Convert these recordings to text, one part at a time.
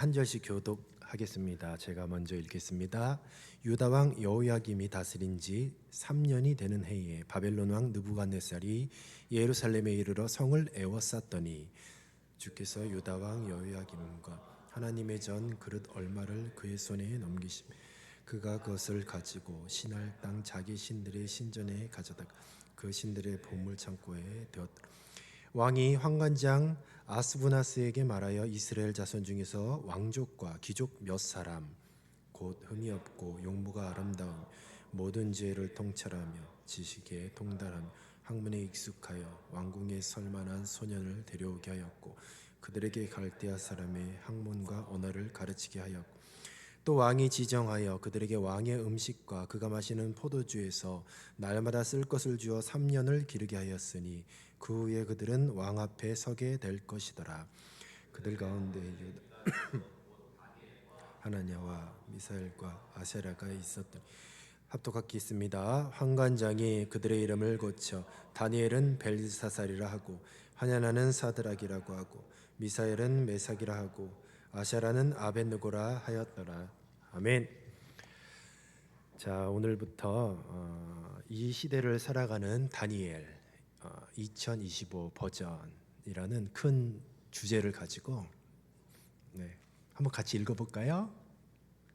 한 절씩 교독하겠습니다. 제가 먼저 읽겠습니다. 유다 왕 여호야김이 다스린 지 3년이 되는 해에 바벨론 왕 느부갓네살이 예루살렘에 이르러 성을 에워쌌더니 주께서 유다 왕 여호야김과 하나님의 전 그릇 얼마를 그의 손에 넘기심 그가 그것을 가지고 신할 땅 자기 신들의 신전에 가져다가 그 신들의 보물 창고에 되었더라. 왕이 환관장 아스부나스에게 말하여 이스라엘 자손 중에서 왕족과 귀족 몇 사람 곧 흠이 없고 용모가 아름다운 모든 죄를 통찰하며 지식에 통달하며 학문에 익숙하여 왕궁에 설만한 소년을 데려오게 하였고 그들에게 갈대아 사람의 학문과 언어를 가르치게 하였고 또 왕이 지정하여 그들에게 왕의 음식과 그가 마시는 포도주에서 날마다 쓸 것을 주어 3년을 기르게 하였으니 그 후에 그들은 왕 앞에 서게 될 것이더라. 그들 가운데 하나냐와 미사엘과 아세라가 있었더니 합독학기 있습니다. 환관장이 그들의 이름을 고쳐 다니엘은 벨사살이라 하고 하냐나는 사드락이라고 하고 미사엘은 메삭이라 하고 아샤라는 아벳느고라 하였더라. 아멘. 자, 오늘부터 이 시대를 살아가는 다니엘 2025 버전이라는 큰 주제를 가지고 한번 같이 읽어볼까요?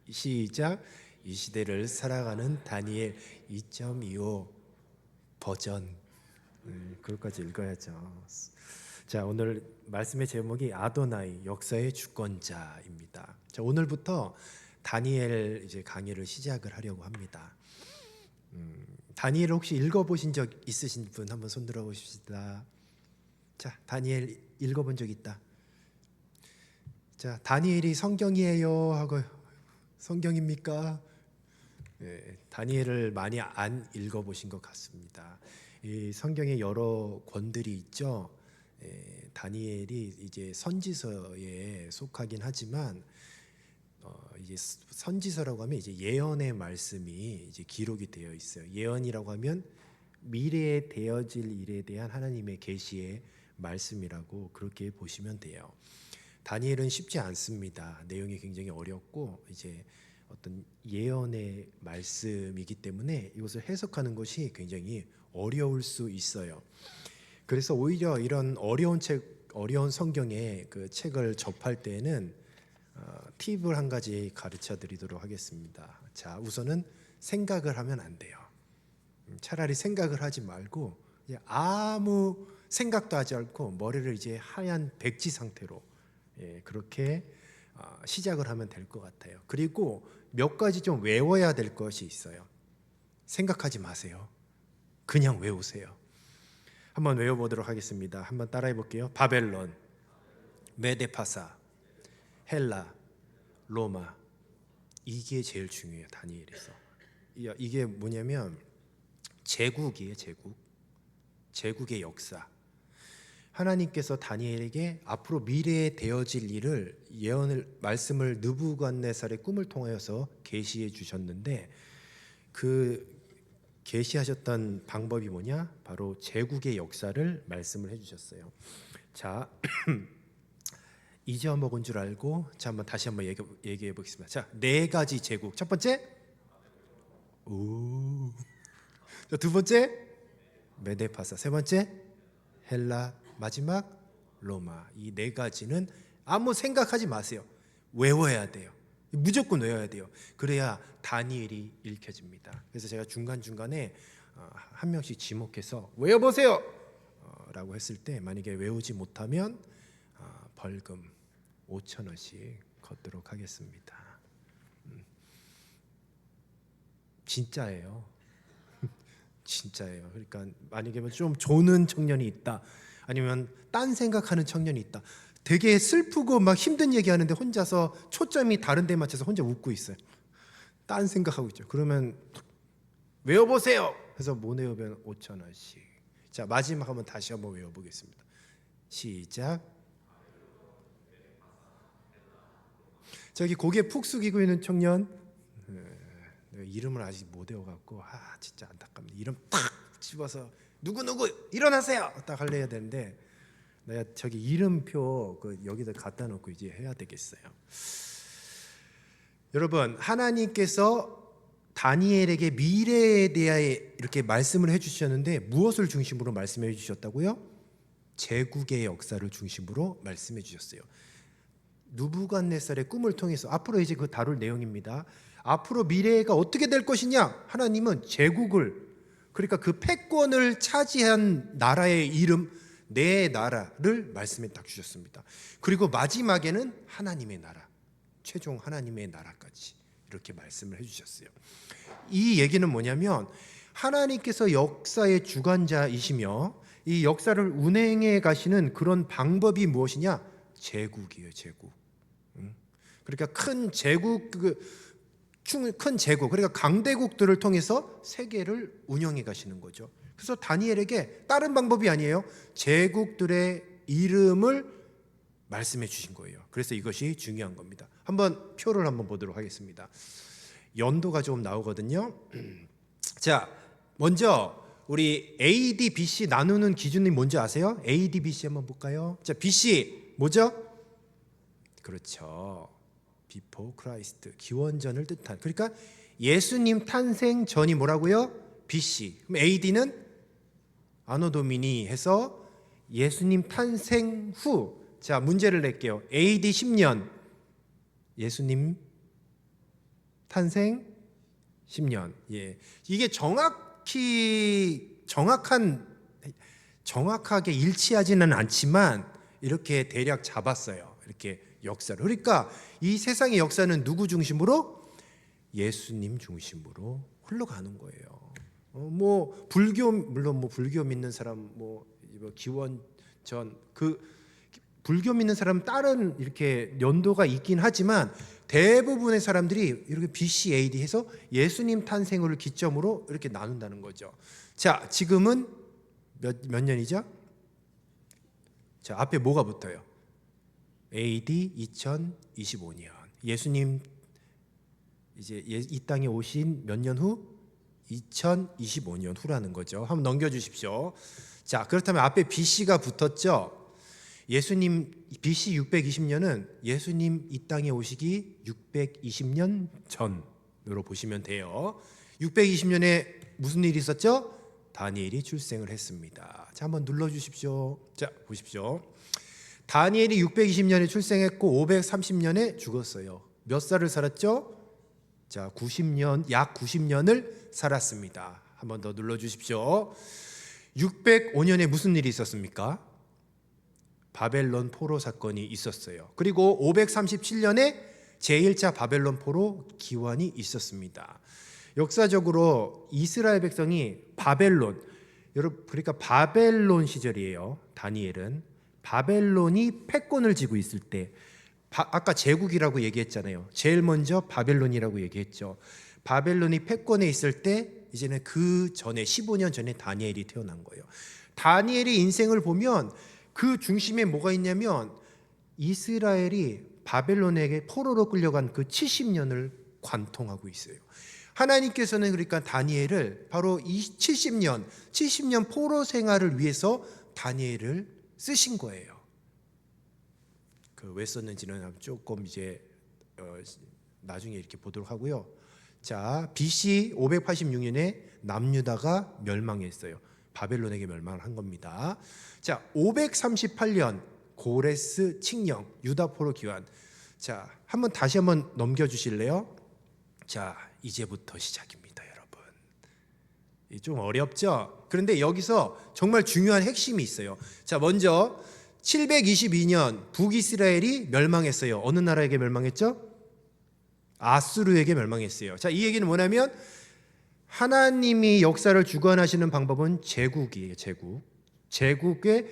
시작. 이 시대를 살아가는 다니엘 2.25 버전. 그것까지 읽어야죠. 자, 오늘 말씀의 제목이 아도나이 역사의 주권자입니다. 자, 오늘부터 다니엘 이제 강의를 시작을 하려고 합니다. 다니엘 혹시 읽어보신 적 있으신 분 한번 손 들어 보십시다. 자, 다니엘 읽어본 적 있다. 자, 다니엘이 성경이에요 하고 성경입니까? 다니엘을 많이 안 읽어보신 것 같습니다. 이 성경에 여러 권들이 있죠. 다니엘이 이제 선지서에 속하긴 하지만 이제 선지서라고 하면 이제 예언의 말씀이 이제 기록이 되어 있어요. 예언이라고 하면 미래에 되어질 일에 대한 하나님의 계시의 말씀이라고 그렇게 보시면 돼요. 다니엘은 쉽지 않습니다. 내용이 굉장히 어렵고 이제 어떤 예언의 말씀이기 때문에 이것을 해석하는 것이 굉장히 어려울 수 있어요. 그래서 오히려 이런 어려운 성경의 그 책을 접할 때는 팁을 한 가지 가르쳐 드리도록 하겠습니다. 자, 우선은 생각을 하면 안 돼요. 차라리 생각을 하지 말고 아무 생각도 하지 않고 머리를 이제 하얀 백지 상태로 그렇게 시작을 하면 될 것 같아요. 그리고 몇 가지 좀 외워야 될 것이 있어요. 생각하지 마세요. 그냥 외우세요. 한번 외워보도록 하겠습니다. 한번 따라해 볼게요. 바벨론, 메데파사, 헬라, 로마. 이게 제일 중요해요. 다니엘에서. 이게 뭐냐면 제국이에요. 제국의 역사. 하나님께서 다니엘에게 앞으로 미래에 되어질 일을 말씀을 느부갓네살의 꿈을 통하여서 계시해 주셨는데 그 계시하셨던 방법이 뭐냐? 바로 제국의 역사를 말씀을 해주셨어요. 자, 잊어먹은 줄 알고 자 한번 다시 한번 얘기해 보겠습니다. 자, 4가지 제국. 첫 번째, 자, 두 번째, 메데파사. 세 번째, 헬라. 마지막, 로마. 이 4가지는 아무 생각하지 마세요. 외워야 돼요. 무조건 외워야 돼요. 그래야 다니엘이 읽혀집니다. 그래서 제가 중간중간에 한 명씩 지목해서 외워보세요 라고 했을 때 만약에 외우지 못하면 벌금 5,000원씩 걷도록 하겠습니다. 진짜예요. 진짜예요. 그러니까 만약에 좀 조는 청년이 있다, 아니면 딴 생각하는 청년이 있다, 되게 슬프고 막 힘든 얘기하는데 혼자서 초점이 다른 데 맞춰서 혼자 웃고 있어요. 딴 생각하고 있죠. 그러면 외워보세요 해서 못 외우면 5,000원씩. 자, 마지막 한번 다시 한번 외워보겠습니다. 시작. 저기 고개 푹 숙이고 있는 청년, 이름을 아직 못 외워갖고 진짜 안타깝네. 이름 탁 집어서 누구 일어나세요 딱 하려야 되는데 내가 저기 이름표 여기다 갖다 놓고 이제 해야 되겠어요. 여러분, 하나님께서 다니엘에게 미래에 대하여 이렇게 말씀을 해주셨는데 무엇을 중심으로 말씀해 주셨다고요? 제국의 역사를 중심으로 말씀해 주셨어요. 느부갓네살의 꿈을 통해서 앞으로 이제 그 다룰 내용입니다. 앞으로 미래가 어떻게 될 것이냐? 하나님은 제국을, 그러니까 그 패권을 차지한 나라의 이름, 내 나라를 말씀해 딱 주셨습니다. 그리고 마지막에는 하나님의 나라, 최종 하나님의 나라까지 이렇게 말씀을 해주셨어요. 이 얘기는 뭐냐면 하나님께서 역사의 주관자이시며 이 역사를 운행해 가시는 그런 방법이 무엇이냐? 제국이에요, 제국. 그러니까 큰 제국, 큰 제국, 그러니까 강대국들을 통해서 세계를 운영해 가시는 거죠. 그래서 다니엘에게 다른 방법이 아니에요. 제국들의 이름을 말씀해 주신 거예요. 그래서 이것이 중요한 겁니다. 한번 표를 한번 보도록 하겠습니다. 연도가 좀 나오거든요. 자, 먼저 우리 AD, BC 나누는 기준이 뭔지 아세요? AD, BC 한번 볼까요? 자, BC 뭐죠? 그렇죠. Before Christ, 기원전을 뜻한. 그러니까 예수님 탄생 전이 뭐라고요? BC. 그럼 AD는 아노 도미니 해서 예수님 탄생 후. 자, 문제를 낼게요. AD 10년 예수님 탄생 10년. 예. 이게 정확하게 일치하지는 않지만 이렇게 대략 잡았어요. 이렇게 역사를. 그러니까 이 세상의 역사는 누구 중심으로? 예수님 중심으로 흘러가는 거예요. 뭐 불교, 물론 뭐 불교 믿는 사람, 뭐 기원전, 불교 믿는 사람 다른 이렇게 연도가 있긴 하지만 대부분의 사람들이 이렇게 BC, AD 해서 예수님 탄생을 기점으로 이렇게 나눈다는 거죠. 자, 지금은 몇 년이죠? 자, 앞에 뭐가 붙어요? AD 2025년. 예수님 이제 이 땅에 오신 몇 년 후? 2025년 후라는 거죠. 한번 넘겨주십시오. 자, 그렇다면 앞에 BC가 붙었죠. 예수님 BC 620년은 예수님 이 땅에 오시기 620년 전으로 보시면 돼요. 620년에 무슨 일이 있었죠? 다니엘이 출생을 했습니다. 자, 한번 눌러주십시오. 자, 보십시오. 다니엘이 620년에 출생했고 530년에 죽었어요. 몇 살을 살았죠? 자, 90년, 약 90년을 살았습니다. 한번 더 눌러주십시오. 605년에 무슨 일이 있었습니까? 바벨론 포로 사건이 있었어요. 그리고 537년에 제1차 바벨론 포로 기환이 있었습니다. 역사적으로 이스라엘 백성이 바벨론, 여러분, 그러니까 바벨론 시절이에요. 다니엘은 바벨론이 패권을 쥐고 있을 때, 아까 제국이라고 얘기했잖아요. 제일 먼저 바벨론이라고 얘기했죠. 바벨론이 패권에 있을 때 이제는 그 전에 15년 전에 다니엘이 태어난 거예요. 다니엘의 인생을 보면 그 중심에 뭐가 있냐면 이스라엘이 바벨론에게 포로로 끌려간 그 70년을 관통하고 있어요. 하나님께서는 그러니까 다니엘을 바로 이 70년 포로 생활을 위해서 다니엘을 쓰신 거예요. 왜 썼는지는 조금 이제 나중에 이렇게 보도록 하고요. 자, BC 586년에 남유다가 멸망했어요. 바벨론에게 멸망을 한 겁니다. 자, 538년 고레스 칙령, 유다포로 기환. 자, 다시 한번 넘겨주실래요? 자, 이제부터 시작입니다, 여러분. 좀 어렵죠? 그런데 여기서 정말 중요한 핵심이 있어요. 자, 먼저 722년 북이스라엘이 멸망했어요. 어느 나라에게 멸망했죠? 아수르에게 멸망했어요. 자, 이 얘기는 뭐냐면 하나님이 역사를 주관하시는 방법은 제국이에요. 제국의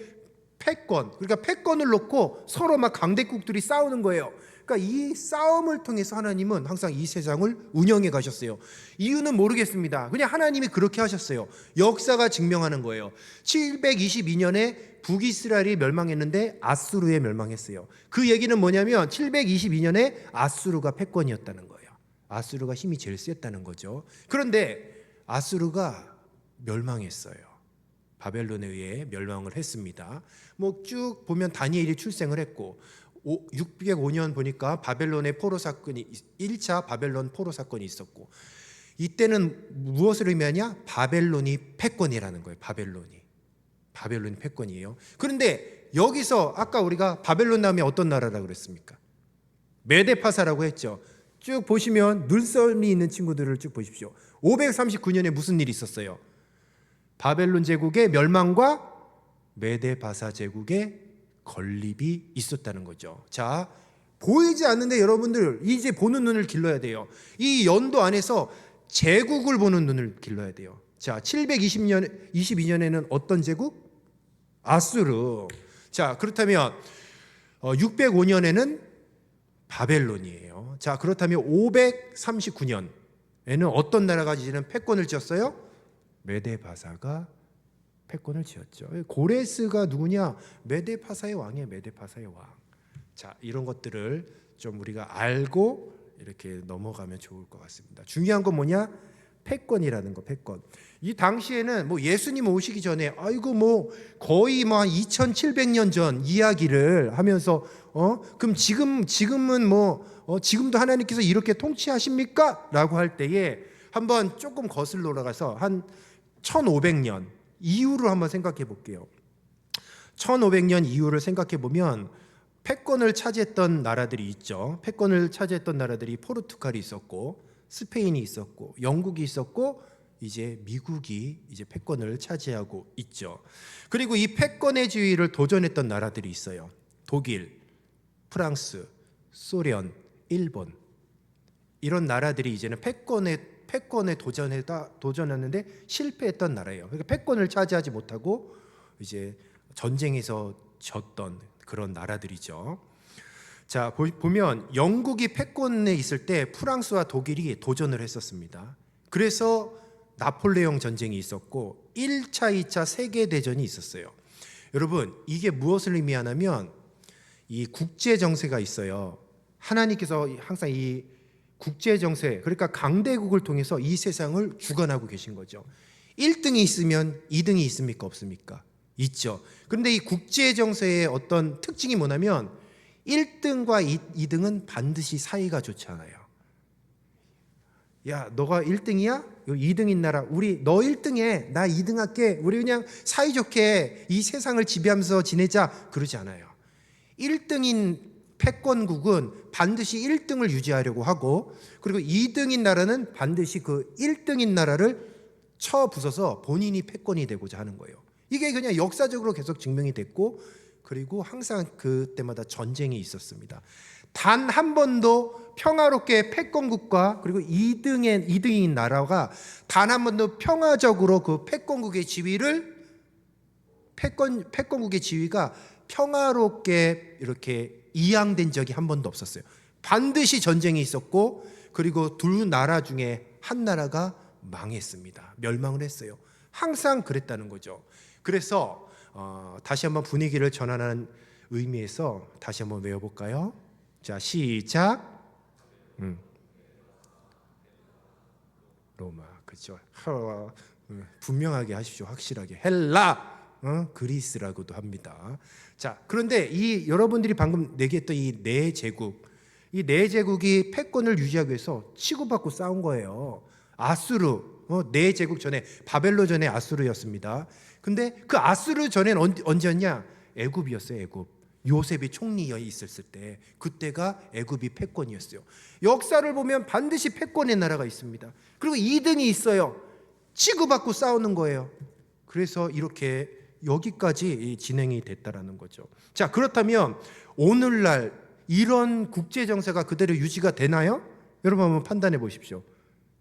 패권. 그러니까 패권을 놓고 서로 막 강대국들이 싸우는 거예요. 그러니까 이 싸움을 통해서 하나님은 항상 이 세상을 운영해 가셨어요. 이유는 모르겠습니다. 그냥 하나님이 그렇게 하셨어요. 역사가 증명하는 거예요. 722년에 북이스라엘이 멸망했는데 아수르에 멸망했어요. 그 얘기는 뭐냐면 722년에 아수르가 패권이었다는 거예요. 아수르가 힘이 제일 셌다는 거죠. 그런데 아수르가 멸망했어요. 바벨론에 의해 멸망을 했습니다. 뭐 쭉 보면 다니엘이 출생을 했고 605년 보니까 바벨론의 포로 사건이 1차 바벨론 포로 사건이 있었고, 이때는 무엇을 의미하냐? 바벨론이 패권이라는 거예요. 바벨론이 패권이에요. 그런데 여기서 아까 우리가 바벨론 다음에 어떤 나라라고 그랬습니까? 메데파사라고 했죠. 쭉 보시면 눈썰미 있는 친구들을 쭉 보십시오. 539년에 무슨 일이 있었어요? 바벨론 제국의 멸망과 메데파사 제국의 건립이 있었다는 거죠. 자, 보이지 않는데 여러분들 이제 보는 눈을 길러야 돼요. 이 연도 안에서 제국을 보는 눈을 길러야 돼요. 자, 722년에는 어떤 제국? 아수르. 자, 그렇다면 605년에는 바벨론이에요. 자, 그렇다면 539년에는 어떤 나라가 이제는 패권을 쥐었어요? 메데파사가 패권을 쥐었죠. 고레스가 누구냐? 메데파사의 왕이에요. 메데파사의 왕. 자, 이런 것들을 좀 우리가 알고 이렇게 넘어가면 좋을 것 같습니다. 중요한 건 뭐냐? 패권이라는 거, 패권. 이 당시에는 뭐 예수님 오시기 전에 아이고 뭐 거의 뭐 한 2700년 전 이야기를 하면서 그럼 지금은 뭐 지금도 하나님께서 이렇게 통치하십니까? 라고 할 때에 한번 조금 거슬러 올라가서 한 1500년 이후로 한번 생각해 볼게요. 1500년 이후를 생각해 보면 패권을 차지했던 나라들이 있죠. 패권을 차지했던 나라들이 포르투갈이 있었고, 스페인이 있었고, 영국이 있었고, 이제 미국이 이제 패권을 차지하고 있죠. 그리고 이 패권의 지위를 도전했던 나라들이 있어요. 독일, 프랑스, 소련, 일본. 이런 나라들이 이제는 패권에 도전했는데 실패했던 나라예요. 그러니까 패권을 차지하지 못하고 이제 전쟁에서 졌던 그런 나라들이죠. 자, 보면 영국이 패권에 있을 때 프랑스와 독일이 도전을 했었습니다. 그래서 나폴레옹 전쟁이 있었고 1차, 2차 세계대전이 있었어요. 여러분, 이게 무엇을 의미하냐면 이 국제 정세가 있어요. 하나님께서 항상 이 국제 정세, 그러니까 강대국을 통해서 이 세상을 주관하고 계신 거죠. 1등이 있으면 2등이 있습니까? 없습니까? 있죠. 그런데 이 국제 정세의 어떤 특징이 뭐냐면 1등과 2등은 반드시 사이가 좋지 않아요. 야, 너가 1등이야? 2등인 나라. 너 1등해. 나 2등 할게. 우리 그냥 사이좋게 이 세상을 지배하면서 지내자. 그러지 않아요. 1등인 패권국은 반드시 1등을 유지하려고 하고, 그리고 2등인 나라는 반드시 그 1등인 나라를 쳐부숴서 본인이 패권이 되고자 하는 거예요. 이게 그냥 역사적으로 계속 증명이 됐고, 그리고 항상 그때마다 전쟁이 있었습니다. 단 한 번도 평화롭게 패권국과 그리고 2등인 나라가 단 한 번도 평화적으로 그 패권국의 지위를 패권국의 지위가 평화롭게 이렇게 이양된 적이 한 번도 없었어요. 반드시 전쟁이 있었고, 그리고 두 나라 중에 한 나라가 망했습니다. 멸망을 했어요. 항상 그랬다는 거죠. 그래서 다시 한번 분위기를 전환하는 의미에서 다시 한번 외워볼까요? 자, 시작. 로마, 그렇죠. 분명하게 하십시오. 확실하게. 헬라, 그리스라고도 합니다. 자, 그런데 이 여러분들이 방금 얘기했던 이 네 제국이 패권을 유지하기 위해서 치고받고 싸운 거예요. 아수르, 네 제국 전에 바벨론 전에 아수르였습니다. 근데 그 아수르 전에는 언제였냐? 애굽이었어요. 애굽. 요셉이 총리에 있었을 때, 그때가 애굽이 패권이었어요. 역사를 보면 반드시 패권의 나라가 있습니다. 그리고 2등이 있어요. 치고받고 싸우는 거예요. 그래서 이렇게 여기까지 진행이 됐다라는 거죠. 자, 그렇다면 오늘날 이런 국제 정세가 그대로 유지가 되나요? 여러분 한번 판단해 보십시오.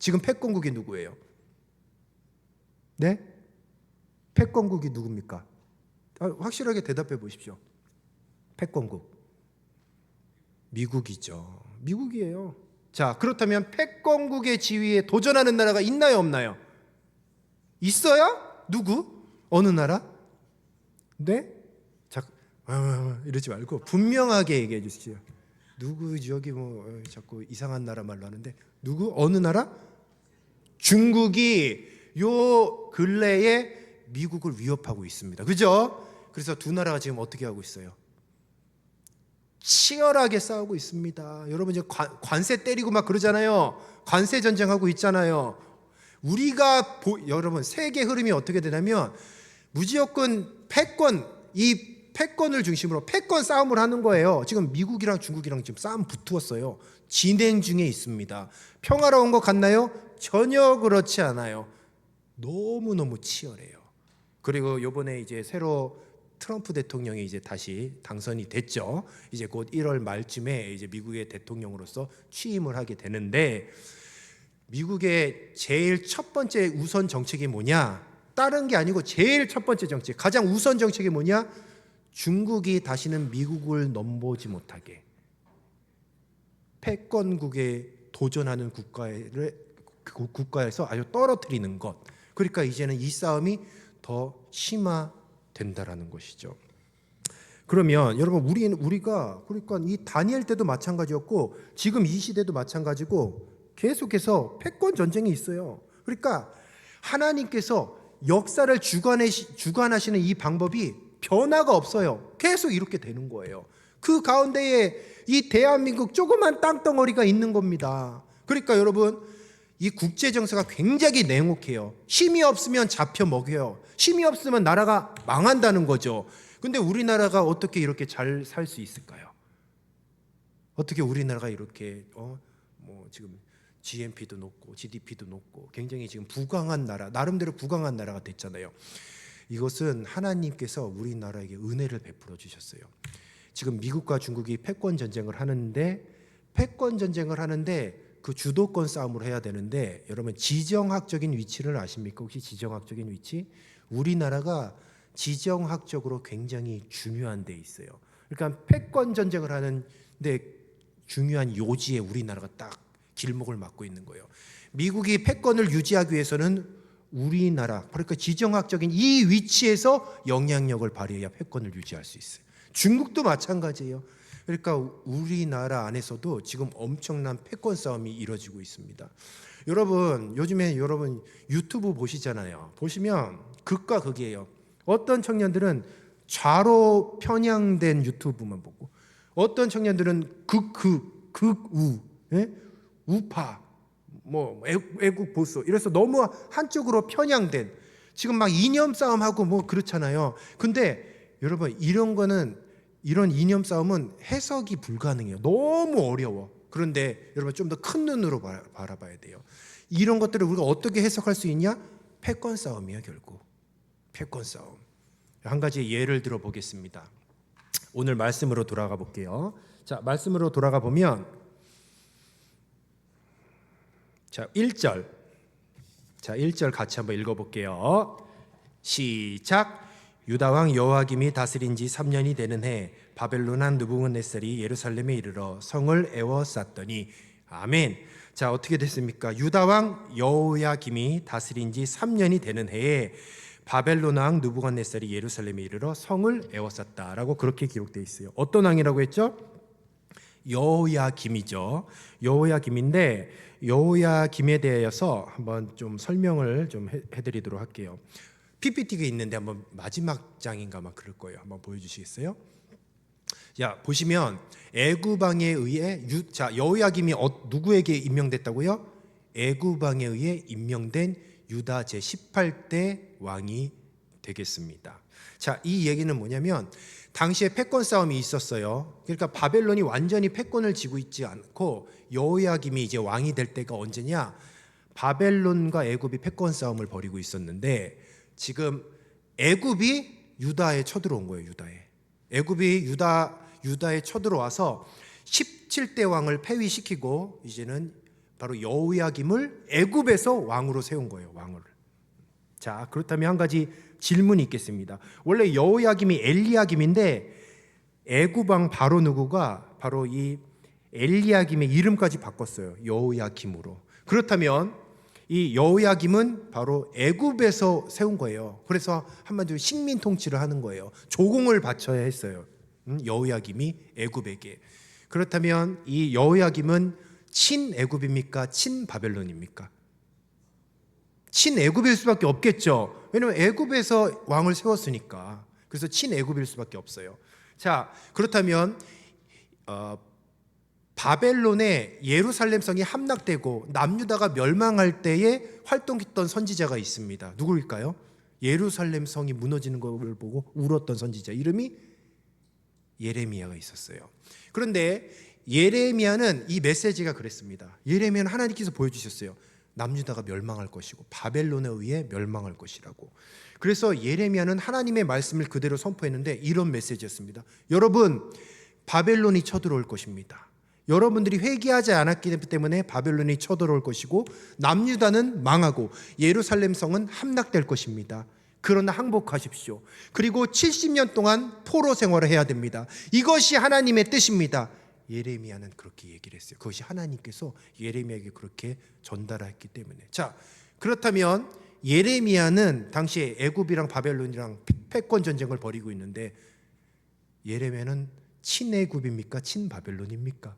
지금 패권국이 누구예요? 네? 패권국이 누굽니까? 확실하게 대답해 보십시오. 패권국. 미국이죠. 미국이에요. 자, 그렇다면 패권국의 지위에 도전하는 나라가 있나요, 없나요? 있어요? 누구? 어느 나라? 네? 이러지 말고 분명하게 얘기해 주시죠. 누구 저기 뭐 자꾸 이상한 나라 말로 하는데 누구? 어느 나라? 중국이 요 근래에 미국을 위협하고 있습니다. 그죠? 그래서 두 나라가 지금 어떻게 하고 있어요? 치열하게 싸우고 있습니다. 여러분 이제 관세 때리고 막 그러잖아요. 관세 전쟁하고 있잖아요. 여러분 세계 흐름이 어떻게 되냐면 무조건 패권, 이 패권을 중심으로 패권 싸움을 하는 거예요. 지금 미국이랑 중국이랑 지금 싸움 붙었어요. 진행 중에 있습니다. 평화로운 것 같나요? 전혀 그렇지 않아요. 너무너무 치열해요. 그리고 이번에 이제 새로 트럼프 대통령이 이제 다시 당선이 됐죠. 이제 곧 1월 말쯤에 이제 미국의 대통령으로서 취임을 하게 되는데, 미국의 제일 첫 번째 우선 정책이 뭐냐? 다른 게 아니고 제일 첫 번째 정책, 가장 우선 정책이 뭐냐? 중국이 다시는 미국을 넘보지 못하게 패권국에 도전하는 국가에서 아주 떨어뜨리는 것. 그러니까 이제는 이 싸움이 더 심화된다라는 것이죠. 그러면 여러분 우리가 그러니까 이 다니엘 때도 마찬가지였고 지금 이 시대도 마찬가지고 계속해서 패권 전쟁이 있어요. 그러니까 하나님께서 역사를 주관하시는 이 방법이 변화가 없어요. 계속 이렇게 되는 거예요. 그 가운데에 이 대한민국 조그만 땅덩어리가 있는 겁니다. 그러니까 여러분 이 국제 정세가 굉장히 냉혹해요. 힘이 없으면 잡혀 먹여요. 힘이 없으면 나라가 망한다는 거죠. 근데 우리나라가 어떻게 이렇게 잘 살 수 있을까요? 어떻게 우리나라가 이렇게 지금 GNP도 높고 GDP도 높고 굉장히 지금 부강한 나라, 나름대로 부강한 나라가 됐잖아요. 이것은 하나님께서 우리나라에게 은혜를 베풀어 주셨어요. 지금 미국과 중국이 패권 전쟁을 하는데 그 주도권 싸움을 해야 되는데, 여러분 지정학적인 위치를 아십니까? 혹시 지정학적인 위치? 우리나라가 지정학적으로 굉장히 중요한 데 있어요. 그러니까 패권 전쟁을 하는데 중요한 요지에 우리나라가 딱 길목을 막고 있는 거예요. 미국이 패권을 유지하기 위해서는 우리나라, 그러니까 지정학적인 이 위치에서 영향력을 발휘해야 패권을 유지할 수 있어요. 중국도 마찬가지예요. 그러니까 우리나라 안에서도 지금 엄청난 패권 싸움이 이루어지고 있습니다. 여러분 요즘에 여러분 유튜브 보시잖아요. 보시면 극과 극이에요. 어떤 청년들은 좌로 편향된 유튜브만 보고, 어떤 청년들은 극우, 우파, 애국 보수, 이래서 너무 한쪽으로 편향된, 지금 막 이념 싸움하고 그렇잖아요. 근데 여러분 이런 이념 싸움은 해석이 불가능해요. 너무 어려워. 그런데 여러분 좀 더 큰 눈으로 바라봐야 돼요. 이런 것들을 우리가 어떻게 해석할 수 있냐? 패권 싸움이야. 결국 패권 싸움. 한 가지 예를 들어 보겠습니다. 오늘 말씀으로 돌아가 볼게요. 자, 말씀으로 돌아가 보면 1절. 1절 같이 한번 읽어 볼게요. 시작. 유다 왕 여호야김이 다스린 지 3년이 되는 해 바벨론 왕 느부갓네살이 예루살렘에 이르러 성을 에워쌌더니. 아멘. 자, 어떻게 됐습니까? 유다 왕 여호야김이 다스린 지 3년이 되는 해에 바벨론 왕 느부갓네살이 예루살렘에 이르러 성을 에워쌌다라고 그렇게 기록되어 있어요. 어떤 왕이라고 했죠? 여호야김이죠. 여호야김인데 여호야김에 대해서 한번 좀 설명을 좀 해드리도록 할게요. PPT가 있는데 한번 마지막 장인가 막 그럴 거예요. 한번 보여주시겠어요? 자, 보시면 애굽 왕에 의해 여호야김이 누구에게 임명됐다고요? 애굽 왕에 의해 임명된 유다 제18대 왕이 되겠습니다. 자, 이 얘기는 뭐냐면 당시에 패권 싸움이 있었어요. 그러니까 바벨론이 완전히 패권을 쥐고 있지 않고 여호야김이 이제 왕이 될 때가 언제냐? 바벨론과 애굽이 패권 싸움을 벌이고 있었는데 지금 애굽이 유다에 쳐들어온 거예요. 애굽이 유다에 쳐들어와서 17대 왕을 폐위시키고 이제는 바로 여호야김을 애굽에서 왕으로 세운 거예요. 왕을. 자, 그렇다면 한 가지 질문이 있겠습니다. 원래 여호야김이 엘리야김인데 애굽 왕 바로 누구가 바로 이 엘리야김의 이름까지 바꿨어요. 여호야김으로. 그렇다면 이 여호야김은 바로 애굽에서 세운 거예요. 그래서 한마디로 식민 통치를 하는 거예요. 조공을 바쳐야 했어요. 여호야김이 애굽에게. 그렇다면 이 여호야김은 친 애굽입니까? 친 바벨론입니까? 친애굽일 수밖에 없겠죠. 왜냐하면 애굽에서 왕을 세웠으니까. 그래서 친애굽일 수밖에 없어요. 자, 그렇다면 바벨론의 예루살렘 성이 함락되고 남유다가 멸망할 때에 활동했던 선지자가 있습니다. 누구일까요? 예루살렘 성이 무너지는 것을 보고 울었던 선지자, 이름이 예레미야가 있었어요. 그런데 예레미야는 이 메시지가 그랬습니다. 예레미야는 하나님께서 보여주셨어요. 남유다가 멸망할 것이고 바벨론에 의해 멸망할 것이라고. 그래서 예레미야는 하나님의 말씀을 그대로 선포했는데 이런 메시지였습니다. 여러분, 바벨론이 쳐들어올 것입니다. 여러분들이 회개하지 않았기 때문에 바벨론이 쳐들어올 것이고 남유다는 망하고 예루살렘 성은 함락될 것입니다. 그러나 항복하십시오. 그리고 70년 동안 포로 생활을 해야 됩니다. 이것이 하나님의 뜻입니다. 예레미야는 그렇게 얘기를 했어요. 그것이 하나님께서 예레미야에게 그렇게 전달했기 때문에. 자, 그렇다면 예레미야는 당시에 애굽이랑 바벨론이랑 패권 전쟁을 벌이고 있는데 예레미야는 친애굽입니까? 친바벨론입니까?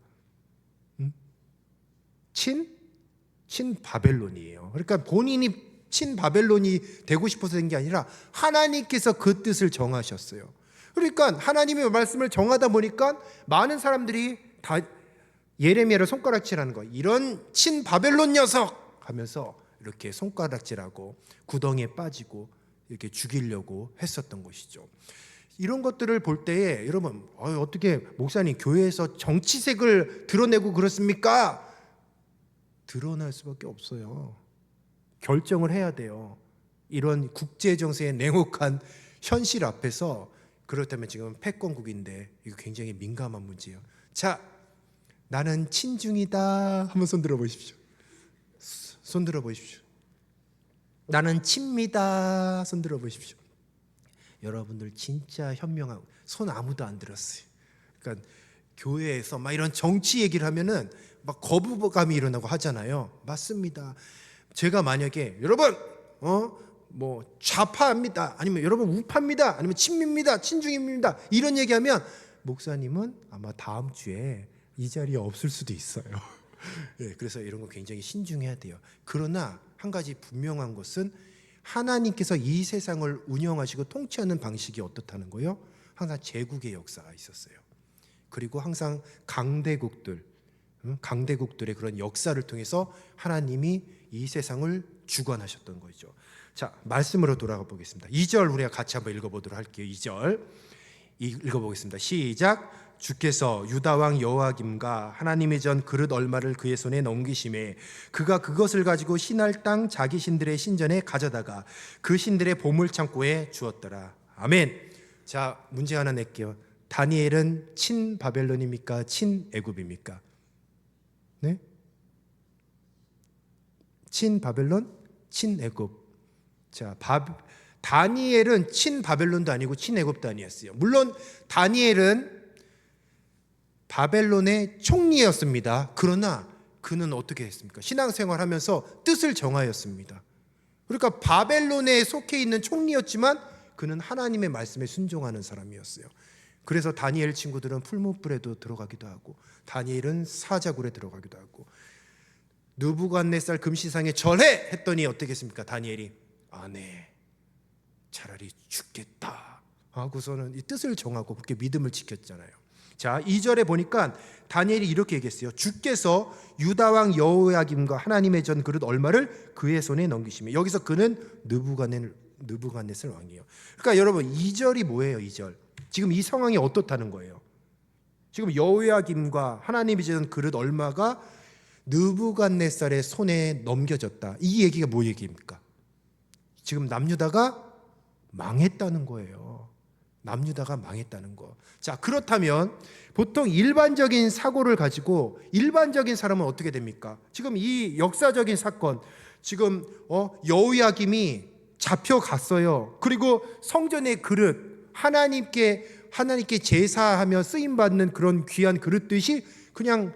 친바벨론이에요. 그러니까 본인이 친바벨론이 되고 싶어서 된 게 아니라 하나님께서 그 뜻을 정하셨어요. 그러니까 하나님의 말씀을 정하다 보니까 많은 사람들이 다 예레미야를 손가락질하는 거예요. 이런 친바벨론 녀석 하면서 이렇게 손가락질하고 구덩이에 빠지고 이렇게 죽이려고 했었던 것이죠. 이런 것들을 볼 때에 여러분, 어떻게 목사님 교회에서 정치색을 드러내고 그렇습니까? 드러날 수밖에 없어요. 결정을 해야 돼요. 이런 국제 정세의 냉혹한 현실 앞에서. 그렇다면 지금 패권국인데 이거 굉장히 민감한 문제예요. 자, 나는 친중이다. 한번 손 들어 보십시오. 손 들어 보십시오. 나는 친미다. 손 들어 보십시오. 여러분들 진짜 현명하고 손 아무도 안 들었어요. 그러니까 교회에서 막 이런 정치 얘기를 하면은 막 거부감이 일어나고 하잖아요. 맞습니다. 제가 만약에 여러분 뭐 좌파입니다, 아니면 여러분 우파입니다, 아니면 친미입니다, 친중입니다, 이런 얘기하면 목사님은 아마 다음 주에 이 자리에 없을 수도 있어요. 네, 그래서 이런 거 굉장히 신중해야 돼요. 그러나 한 가지 분명한 것은 하나님께서 이 세상을 운영하시고 통치하는 방식이 어떻다는 거예요? 항상 제국의 역사가 있었어요. 그리고 항상 강대국들의 그런 역사를 통해서 하나님이 이 세상을 주관하셨던 거죠. 자, 말씀으로 돌아가 보겠습니다. 2절 우리가 같이 한번 읽어보도록 할게요. 2절 읽어보겠습니다. 시작. 주께서 유다 왕 여호야김과 하나님의 전 그릇 얼마를 그의 손에 넘기심에 그가 그것을 가지고 신할 땅 자기 신들의 신전에 가져다가 그 신들의 보물 창고에 주었더라. 아멘. 자, 문제 하나 낼게요. 다니엘은 친 바벨론입니까? 친 애굽입니까? 네? 친 바벨론, 친 애굽. 자, 다니엘은 친 바벨론도 아니고 친 애굽도 아니었어요. 물론 다니엘은 바벨론의 총리였습니다. 그러나 그는 어떻게 했습니까? 신앙생활하면서 뜻을 정하였습니다. 그러니까 바벨론에 속해 있는 총리였지만 그는 하나님의 말씀에 순종하는 사람이었어요. 그래서 다니엘 친구들은 풀무불에도 들어가기도 하고 다니엘은 사자굴에 들어가기도 하고 느부갓네살 금시상에 절해 했더니 어떻게 했습니까? 다니엘이 네, 차라리 죽겠다 하고서는 이 뜻을 정하고 그렇게 믿음을 지켰잖아요. 자, 2절에 보니까 다니엘이 이렇게 얘기했어요. 주께서 유다 왕 여호야김과 하나님의 전 그릇 얼마를 그의 손에 넘기시며, 여기서 그는 느부갓네살 왕이에요. 그러니까 여러분 2절이 뭐예요? 2절 지금 이 상황이 어떻다는 거예요? 지금 여호야김과 하나님의 전 그릇 얼마가 느부갓네살의 손에 넘겨졌다. 이 얘기가 뭐 얘기입니까? 지금 남유다가 망했다는 거예요. 남유다가 망했다는 거. 자, 그렇다면 보통 일반적인 사고를 가지고 일반적인 사람은 어떻게 됩니까? 지금 이 역사적인 사건, 지금 여호야김이 잡혀갔어요. 그리고 성전의 그릇, 하나님께 제사하며 쓰임 받는 그런 귀한 그릇듯이 그냥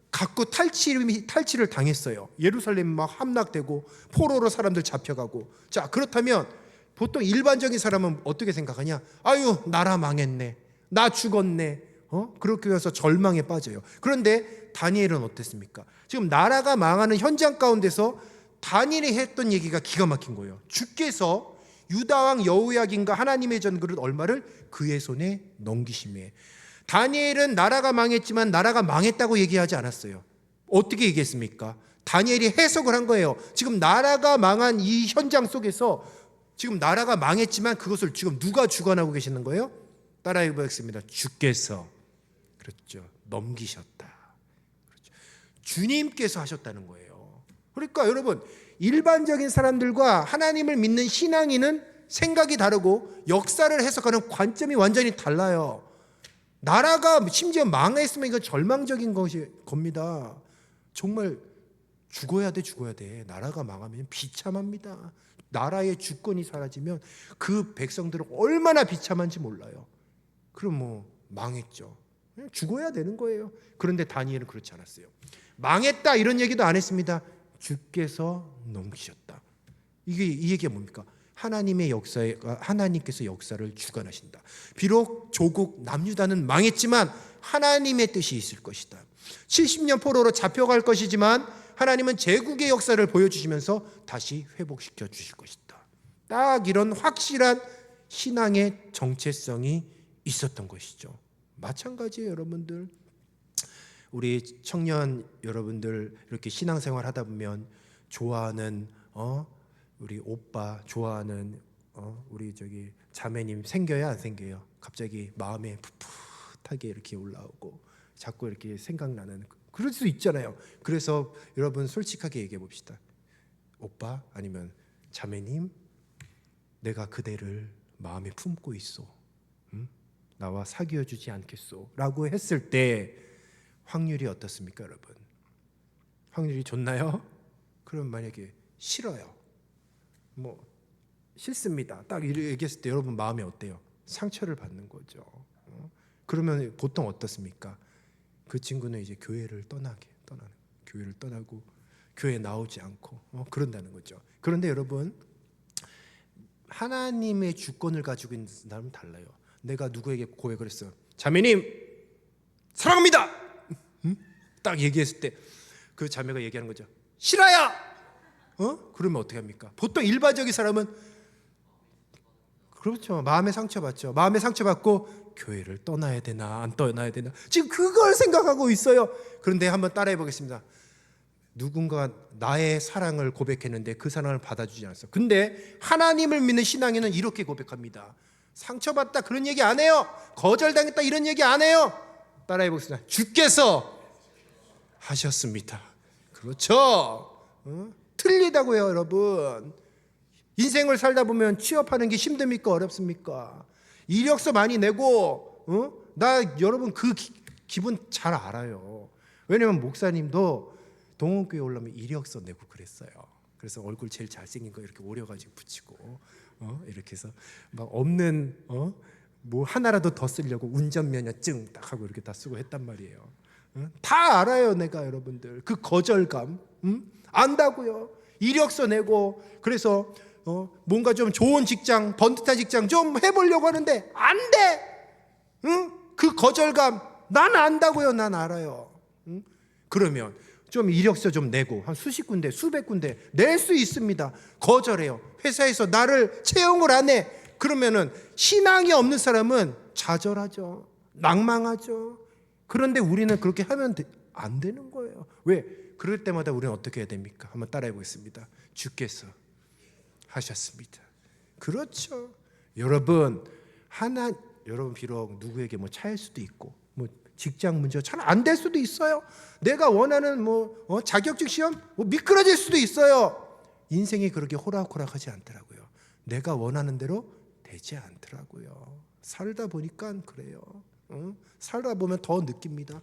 갖고 탈취를 당했어요. 예루살렘 막 함락되고 포로로 사람들 잡혀가고. 자, 그렇다면 보통 일반적인 사람은 어떻게 생각하냐? 아유, 나라 망했네, 나 죽었네, 그렇게 해서 절망에 빠져요. 그런데 다니엘은 어땠습니까? 지금 나라가 망하는 현장 가운데서 다니엘이 했던 얘기가 기가 막힌 거예요. 주께서 유다 왕 여호야긴과 하나님의 전그릇 얼마를 그의 손에 넘기심에. 다니엘은 나라가 망했지만 나라가 망했다고 얘기하지 않았어요. 어떻게 얘기했습니까? 다니엘이 해석을 한 거예요. 지금 나라가 망한 이 현장 속에서 지금 나라가 망했지만 그것을 지금 누가 주관하고 계시는 거예요? 따라해 보겠습니다. 주께서, 그렇죠, 넘기셨다. 그렇죠. 주님께서 하셨다는 거예요. 그러니까 여러분, 일반적인 사람들과 하나님을 믿는 신앙인은 생각이 다르고 역사를 해석하는 관점이 완전히 달라요. 나라가 심지어 망했으면 이건 절망적인 겁니다. 정말 죽어야 돼. 나라가 망하면 비참합니다. 나라의 주권이 사라지면 그 백성들은 얼마나 비참한지 몰라요. 그럼 뭐 망했죠. 그냥 죽어야 되는 거예요. 그런데 다니엘은 그렇지 않았어요. 망했다 이런 얘기도 안 했습니다. 주께서 넘기셨다. 이 얘기가 뭡니까? 하나님의 역사에, 하나님께서 역사를 주관하신다. 비록 조국 남유다는 망했지만 하나님의 뜻이 있을 것이다. 70년 포로로 잡혀갈 것이지만 하나님은 제국의 역사를 보여주시면서 다시 회복시켜 주실 것이다. 딱 이런 확실한 신앙의 정체성이 있었던 것이죠. 마찬가지예요, 여러분들. 우리 청년 여러분들 이렇게 신앙생활 하다 보면 좋아하는 우리 오빠, 좋아하는 우리 저기 자매님 생겨요, 안 생겨요? 갑자기 마음에 풋풋하게 이렇게 올라오고 자꾸 이렇게 생각나는, 그럴 수 있잖아요. 그래서 여러분 솔직하게 얘기해 봅시다. 오빠 아니면 자매님, 내가 그대를 마음에 품고 있어. 나와 사귀어 주지 않겠소? 라고 했을 때 확률이 어떻습니까, 여러분? 확률이 좋나요? 그럼 만약에 싫어요. 뭐 싫습니다. 딱 이렇게 얘기했을 때 여러분 마음이 어때요? 상처를 받는 거죠. 그러면 보통 어떻습니까? 그 친구는 이제 교회를 교회를 떠나고 교회에 나오지 않고 그런다는 거죠. 그런데 여러분, 하나님의 주권을 가지고 있는 사람은 달라요. 내가 누구에게 고백을 했어요. 자매님 사랑합니다. 딱 얘기했을 때 그 자매가 얘기하는 거죠. 싫어요. 그러면 어떻게 합니까? 보통 일반적인 사람은 그렇죠. 마음에 상처받죠. 마음에 상처받고 교회를 떠나야 되나 안 떠나야 되나 지금 그걸 생각하고 있어요. 그런데 한번 따라해 보겠습니다. 누군가 나의 사랑을 고백했는데 그 사랑을 받아주지 않았어. 근데 하나님을 믿는 신앙인은 이렇게 고백합니다. 상처받다 그런 얘기 안 해요. 거절당했다 이런 얘기 안 해요. 따라해 보겠습니다. 주께서 하셨습니다. 그렇죠. 틀리다고요, 여러분. 인생을 살다 보면 취업하는 게 힘듭니까, 어렵습니까? 이력서 많이 내고 나 여러분 그 기분 잘 알아요. 왜냐면 목사님도 동원교회 올라오면 이력서 내고 그랬어요. 그래서 얼굴 제일 잘생긴 거 이렇게 오려가지고 붙이고 이렇게 해서 막 없는 뭐 하나라도 더 쓰려고 운전면허증 딱 하고 이렇게 다 쓰고 했단 말이에요. 다 알아요, 내가. 여러분들 그 거절감 안다고요. 이력서 내고 그래서 뭔가 좀 좋은 직장, 번듯한 직장 좀 해보려고 하는데 안 돼. 그 거절감 난 안다고요. 난 알아요. 그러면 좀 이력서 좀 내고 한 수십 군데, 수백 군데 낼 수 있습니다. 거절해요. 회사에서 나를 채용을 안 해. 그러면은 신앙이 없는 사람은 좌절하죠. 낭망하죠. 그런데 우리는 그렇게 하면 안 되는 거예요. 왜? 그럴 때마다 우리는 어떻게 해야 됩니까? 한번 따라해 보겠습니다. 주께서 하셨습니다. 그렇죠. 여러분, 여러분 비록 누구에게 뭐 차일 수도 있고 뭐 직장 문제가 잘 안 될 수도 있어요. 내가 원하는 자격증 시험 미끄러질 수도 있어요. 인생이 그렇게 호락호락하지 않더라고요. 내가 원하는 대로 되지 않더라고요. 살다 보니까 그래요. 살다 보면 더 느낍니다.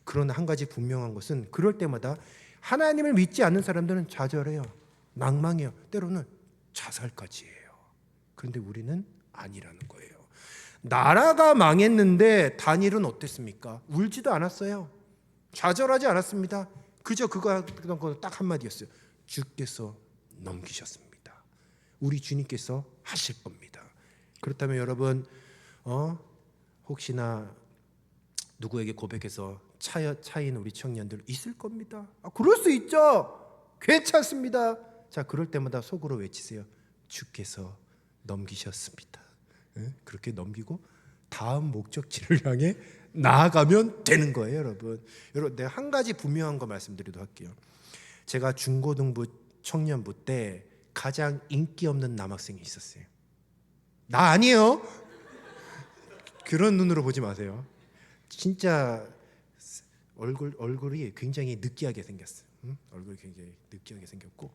그러나 한 가지 분명한 것은 그럴 때마다 하나님을 믿지 않는 사람들은 좌절해요. 낭망해요. 때로는 자살까지 해요. 그런데 우리는 아니라는 거예요. 나라가 망했는데 다니엘은 어땠습니까? 울지도 않았어요. 좌절하지 않았습니다. 그저 그거 딱 한마디였어요. 주께서 넘기셨습니다. 우리 주님께서 하실 겁니다. 그렇다면 여러분 혹시나 누구에게 고백해서 차인 우리 청년들 있을 겁니다. 그럴 수 있죠. 괜찮습니다. 자, 그럴 때마다 속으로 외치세요. 주께서 넘기셨습니다. 그렇게 넘기고 다음 목적지를 향해 나아가면 되는 거예요, 여러분. 여러분, 내가 한 가지 분명한 거 말씀드리도록 할게요. 제가 중고등부 청년부 때 가장 인기 없는 남학생이 있었어요. 나 아니에요. 그런 눈으로 보지 마세요. 진짜 얼굴이 굉장히 느끼하게 생겼어요. 얼굴이 굉장히 느끼하게 생겼고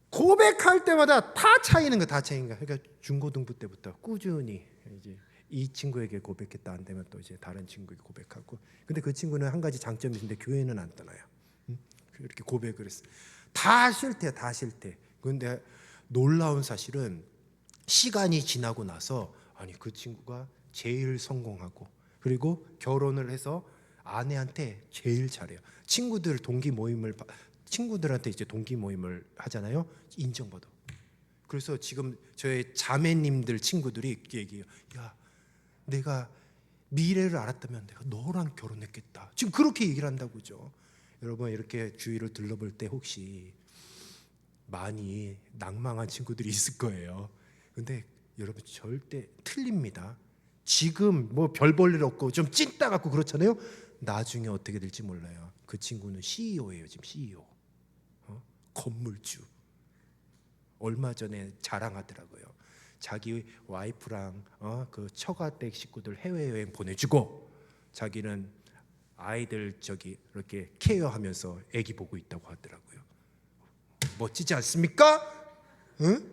고백할 때마다 다 차이는 거, 다 차이는 거. 그러니까 중고등부 때부터 꾸준히 이제 이 친구에게 고백했다 안 되면 또 이제 다른 친구에게 고백하고. 근데 그 친구는 한 가지 장점이 있는데 교회는 안 떠나요. 이렇게 고백을 했어요. 다 싫대, 다 싫대. 그런데 놀라운 사실은 시간이 지나고 나서 아니 그 친구가 제일 성공하고 그리고 결혼을 해서 아내한테 제일 잘해요. 친구들한테 이제 동기 모임을 하잖아요. 인정받아. 그래서 지금 저의 자매님들 친구들이 얘기해요. 야, 내가 미래를 알았다면 내가 너랑 결혼했겠다. 지금 그렇게 얘기를 한다고죠. 여러분, 이렇게 주위를 둘러볼 때 혹시 많이 낭망한 친구들이 있을 거예요. 근데 여러분 절대 틀립니다. 지금 뭐 별 볼 일 없고 좀 찐따 같고 그렇잖아요. 나중에 어떻게 될지 몰라요. 그 친구는 CEO예요. 지금 CEO. 건물주. 얼마 전에 자랑하더라고요. 자기 와이프랑 그 처가댁 식구들 해외여행 보내주고 자기는 아이들 이렇게 케어하면서 아기 보고 있다고 하더라고요. 멋지지 않습니까? 응?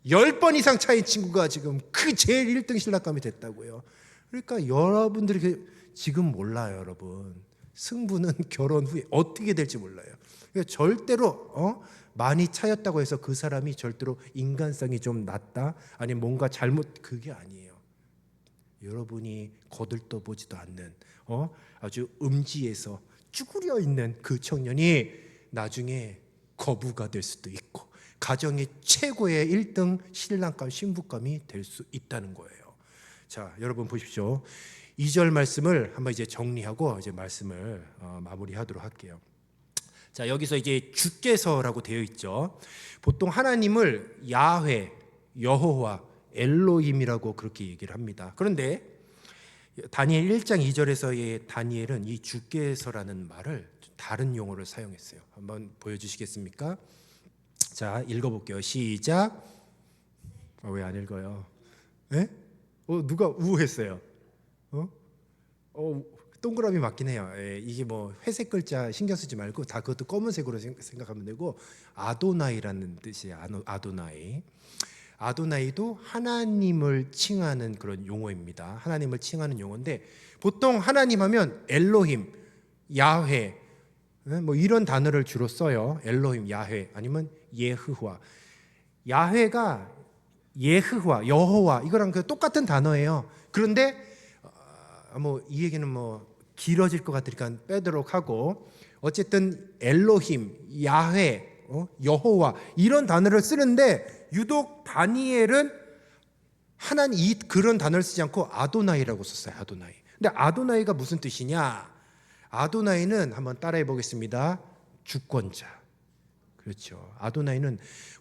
10번 이상 차인 친구가 지금 그 제일 1등 신랑감이 됐다고요. 그러니까 여러분들이 지금 몰라요, 여러분. 승부는 결혼 후에 어떻게 될지 몰라요. 그러니까 절대로 많이 차였다고 해서 그 사람이 절대로 인간성이 좀 낮다, 아니면 뭔가 잘못, 그게 아니에요. 여러분이 거들떠보지도 않는 아주 음지에서 쭈그려 있는 그 청년이 나중에 거부가 될 수도 있고 가정의 최고의 1등 신랑감, 신부감이 될 수 있다는 거예요. 자, 여러분 보십시오. 2절 말씀을 한번 이제 정리하고 이제 말씀을 마무리하도록 할게요. 자, 여기서 이제 주께서라고 되어 있죠. 보통 하나님을 야훼, 여호와, 엘로힘이라고 그렇게 얘기를 합니다. 그런데 다니엘 1장 2절에서의 다니엘은 이 주께서라는 말을 다른 용어를 사용했어요. 한번 보여주시겠습니까? 자, 읽어볼게요. 시작. 왜 안 읽어요? 예? 누가 우했어요? 동그라미 맞긴 해요. 예, 이게 뭐 회색 글자 신경 쓰지 말고 다 그것도 검은색으로 생각하면 되고 아도나이라는 뜻이에요. 아도나이. 아도나이도 하나님을 칭하는 그런 용어입니다. 하나님을 칭하는 용어인데 보통 하나님 하면 엘로힘, 야훼 뭐 이런 단어를 주로 써요. 엘로힘, 야훼 아니면 예흐와. 야훼가 예흐와, 여호와 이거랑 똑같은 단어예요. 그런데 뭐 이 얘기는 뭐 길어질 것 같으니까 빼도록 하고 어쨌든 엘로힘, 야훼, 여호와 이런 단어를 쓰는데 유독 다니엘은 하나님 그런 단어를 쓰지 않고 아도나이라고 썼어요. 아도나이. 근데 아도나이가 무슨 뜻이냐? 아도나이는 한번 따라해 보겠습니다. 주권자. 그렇죠.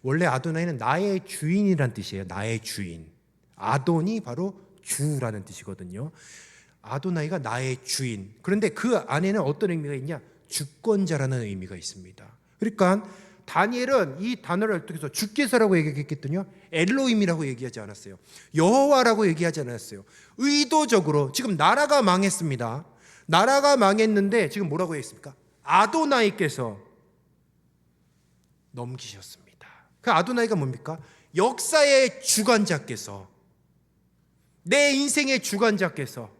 원래 아도나이는 나의 주인이란 뜻이에요. 나의 주인. 아돈이 바로 주라는 뜻이거든요. 아도나이가 나의 주인. 그런데 그 안에는 어떤 의미가 있냐? 주권자라는 의미가 있습니다. 그러니까 다니엘은 이 단어를 어떻게 해서 주께서라고 얘기했거든요. 엘로힘이라고 얘기하지 않았어요. 여호와라고 얘기하지 않았어요. 의도적으로 지금 나라가 망했습니다. 나라가 망했는데 지금 뭐라고 했습니까? 아도나이께서 넘기셨습니다. 그 아도나이가 뭡니까? 역사의 주관자께서, 내 인생의 주관자께서,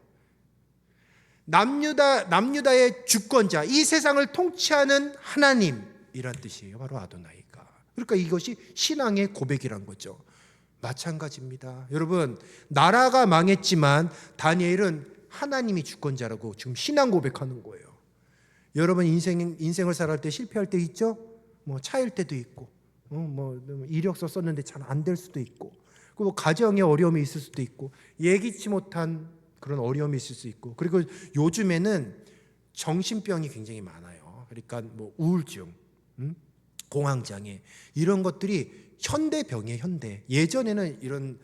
남유다의 주권자, 이 세상을 통치하는 하나님이란 뜻이에요. 바로 아도나이가. 그러니까 이것이 신앙의 고백이란 거죠. 마찬가지입니다. 여러분, 나라가 망했지만 다니엘은 하나님이 주권자라고 지금 신앙 고백하는 거예요. 여러분 인생을 살아갈 때 실패할 때 있죠? 뭐 차일 때도 있고, 뭐 이력서 썼는데 잘 안 될 수도 있고, 그리고 가정에 어려움이 있을 수도 있고, 예기치 못한 그런 어려움이 있을 수 있고, 그리고 요즘에는 정신병이 굉장히 많아요. 그러니까 뭐 우울증, 공황장애, 이런 것들이 현대병이에요. 현대. 예전에는 이런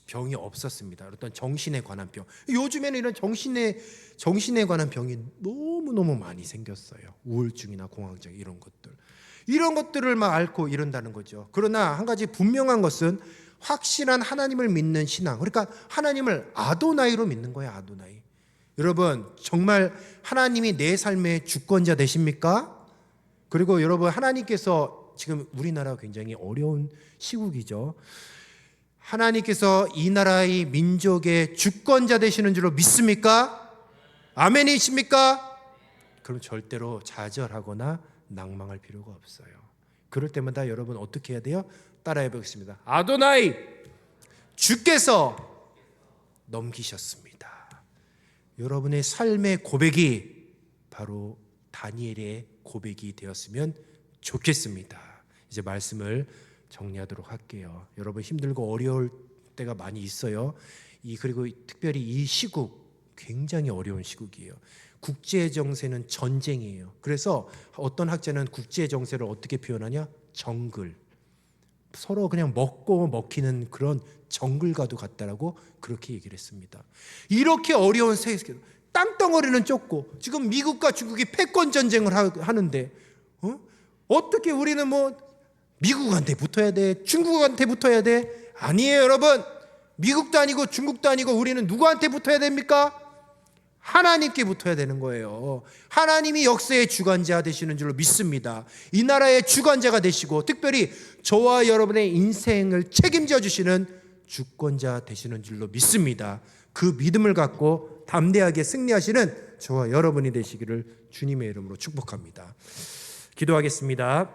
병이 없었습니다. 어떤 정신에 관한 병. 요즘에는 이런 정신에 관한 병이 너무너무 많이 생겼어요. 우울증이나 공황장애, 이런 것들을 막 앓고 이런다는 거죠. 그러나 한 가지 분명한 것은 확실한 하나님을 믿는 신앙, 그러니까 하나님을 아도나이로 믿는 거예요. 아도나이. 여러분, 정말 하나님이 내 삶의 주권자 되십니까? 그리고 여러분, 하나님께서 지금 우리나라가 굉장히 어려운 시국이죠. 하나님께서 이 나라의 민족의 주권자 되시는 줄로 믿습니까? 아멘이십니까? 그럼 절대로 좌절하거나 낭망할 필요가 없어요. 그럴 때마다 여러분 어떻게 해야 돼요? 따라해 보겠습니다. 아도나이, 주께서 넘기셨습니다. 여러분의 삶의 고백이 바로 다니엘의 고백이 되었으면 좋겠습니다. 이제 말씀을 정리하도록 할게요. 여러분, 힘들고 어려울 때가 많이 있어요. 그리고 특별히 이 시국 굉장히 어려운 시국이에요. 국제 정세는 전쟁이에요. 그래서 어떤 학자는 국제 정세를 어떻게 표현하냐? 정글. 서로 그냥 먹고 먹히는 그런 정글과도 같다라고 그렇게 얘기를 했습니다. 이렇게 어려운 세계, 땅덩어리는 좁고 지금 미국과 중국이 패권 전쟁을 하는데 어떻게 우리는 미국한테 붙어야 돼? 중국한테 붙어야 돼? 아니에요, 여러분. 미국도 아니고 중국도 아니고 우리는 누구한테 붙어야 됩니까? 하나님께 붙어야 되는 거예요. 하나님이 역사의 주관자 되시는 줄로 믿습니다. 이 나라의 주관자가 되시고 특별히 저와 여러분의 인생을 책임져 주시는 주권자 되시는 줄로 믿습니다. 그 믿음을 갖고 담대하게 승리하시는 저와 여러분이 되시기를 주님의 이름으로 축복합니다. 기도하겠습니다.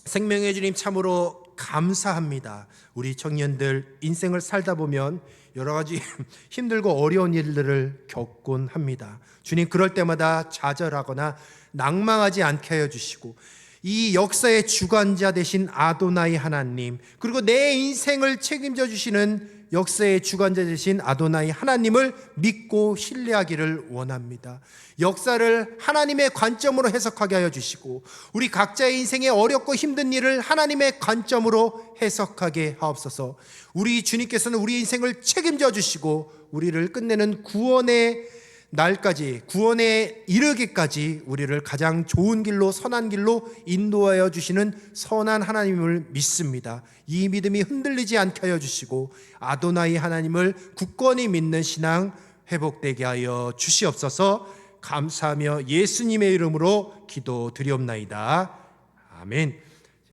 생명의 주님, 참으로 감사합니다. 우리 청년들 인생을 살다 보면 여러 가지 힘들고 어려운 일들을 겪곤 합니다. 주님, 그럴 때마다 좌절하거나 낭망하지 않게 하여 주시고 이 역사의 주관자 되신 아도나이 하나님, 그리고 내 인생을 책임져 주시는 역사의 주관자 되신 아도나이 하나님을 믿고 신뢰하기를 원합니다. 역사를 하나님의 관점으로 해석하게 하여 주시고 우리 각자의 인생의 어렵고 힘든 일을 하나님의 관점으로 해석하게 하옵소서. 우리 주님께서는 우리 인생을 책임져 주시고 우리를 끝내는 구원의 날까지, 구원에 이르기까지 우리를 가장 좋은 길로, 선한 길로 인도하여 주시는 선한 하나님을 믿습니다. 이 믿음이 흔들리지 않게 하여 주시고 아도나이 하나님을 굳건히 믿는 신앙 회복되게 하여 주시옵소서. 감사하며 예수님의 이름으로 기도드리옵나이다. 아멘.